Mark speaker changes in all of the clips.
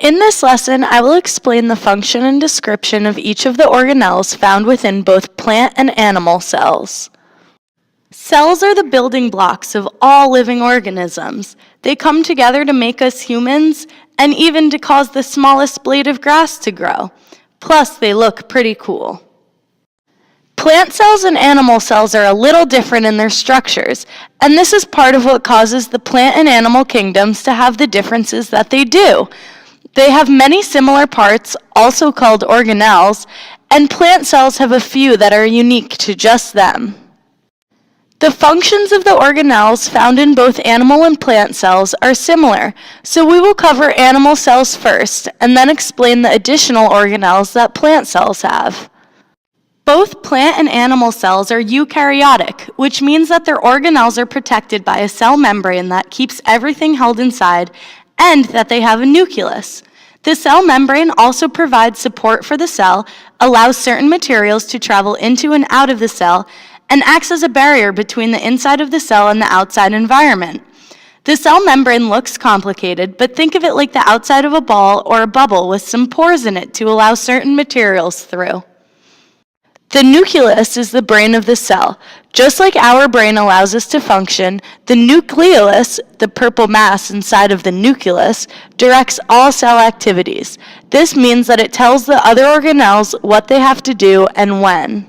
Speaker 1: In this lesson, I will explain the function and description of each of the organelles found within both plant and animal cells. Cells are the building blocks of all living organisms. They come together to make us humans and even to cause the smallest blade of grass to grow. Plus, they look pretty cool. Plant cells and animal cells are a little different in their structures, and this is part of what causes the plant and animal kingdoms to have the differences that they do. They have many similar parts, also called organelles, and plant cells have a few that are unique to just them. The functions of the organelles found in both animal and plant cells are similar, so we will cover animal cells first, and then explain the additional organelles that plant cells have. Both plant and animal cells are eukaryotic, which means that their organelles are protected by a cell membrane that keeps everything held inside, and that they have a nucleus. The cell membrane also provides support for the cell, allows certain materials to travel into and out of the cell, and acts as a barrier between the inside of the cell and the outside environment. The cell membrane looks complicated, but think of it like the outside of a ball or a bubble with some pores in it to allow certain materials through. The nucleus is the brain of the cell. Just like our brain allows us to function, the nucleus, the purple mass inside of the nucleus, directs all cell activities. This means that it tells the other organelles what they have to do and when.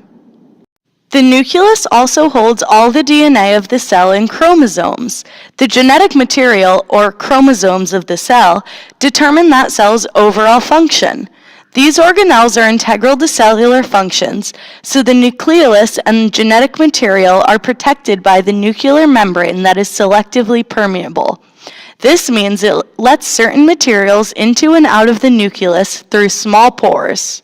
Speaker 1: The nucleus also holds all the DNA of the cell in chromosomes. The genetic material, or chromosomes of the cell, determine that cell's overall function. These organelles are integral to cellular functions, so the nucleus and genetic material are protected by the nuclear membrane that is selectively permeable. This means it lets certain materials into and out of the nucleus through small pores.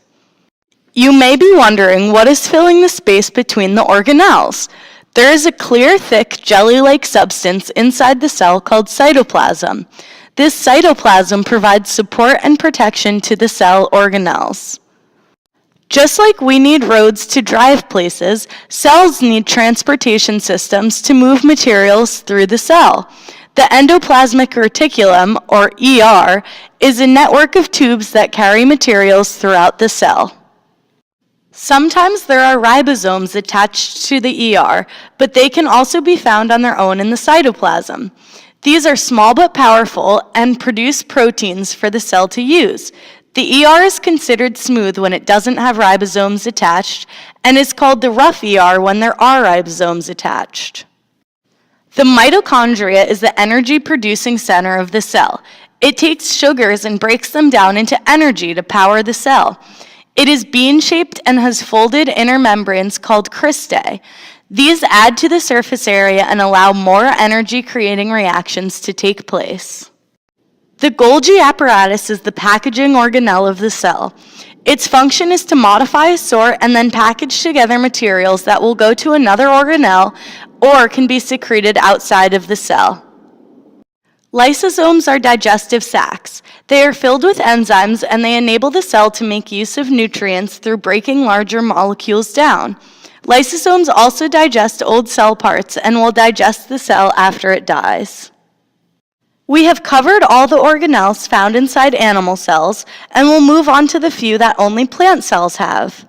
Speaker 1: You may be wondering what is filling the space between the organelles. There is a clear, thick, jelly-like substance inside the cell called cytoplasm. This cytoplasm provides support and protection to the cell organelles. Just like we need roads to drive places, cells need transportation systems to move materials through the cell. The Endoplasmic Reticulum, or ER, is a network of tubes that carry materials throughout the cell. Sometimes there are ribosomes attached to the ER, but they can also be found on their own in the cytoplasm. These are small but powerful and produce proteins for the cell to use. The ER is considered smooth when it doesn't have ribosomes attached, and is called the rough ER when there are ribosomes attached. The mitochondria is the energy-producing center of the cell. It takes sugars and breaks them down into energy to power the cell. It is bean-shaped and has folded inner membranes called cristae. These add to the surface area and allow more energy-creating reactions to take place. The Golgi Apparatus is the packaging organelle of the cell. Its function is to modify, sort, and then package together materials that will go to another organelle or can be secreted outside of the cell. Lysosomes are digestive sacs. They are filled with enzymes and they enable the cell to make use of nutrients through breaking larger molecules down. Lysosomes also digest old cell parts and will digest the cell after it dies. We have covered all the organelles found inside animal cells, and we'll move on to the few that only plant cells have.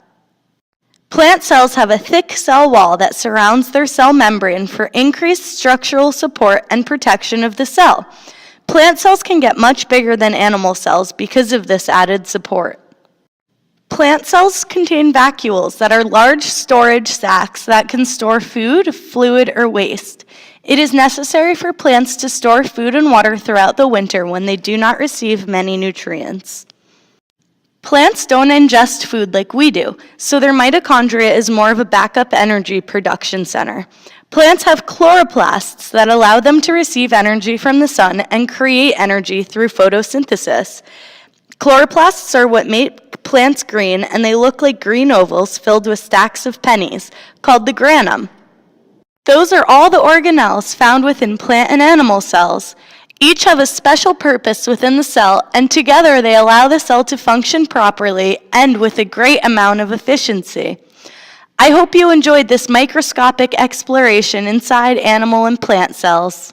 Speaker 1: Plant cells have a thick cell wall that surrounds their cell membrane for increased structural support and protection of the cell. Plant cells can get much bigger than animal cells because of this added support. Plant cells contain vacuoles that are large storage sacs that can store food, fluid, or waste. It is necessary for plants to store food and water throughout the winter when they do not receive many nutrients. Plants don't ingest food like we do, so their mitochondria is more of a backup energy production center. Plants have chloroplasts that allow them to receive energy from the sun and create energy through photosynthesis. Chloroplasts are what make plants green, and they look like green ovals filled with stacks of pennies, called the granum. Those are all the organelles found within plant and animal cells. Each have a special purpose within the cell, and together they allow the cell to function properly and with a great amount of efficiency. I hope you enjoyed this microscopic exploration inside animal and plant cells.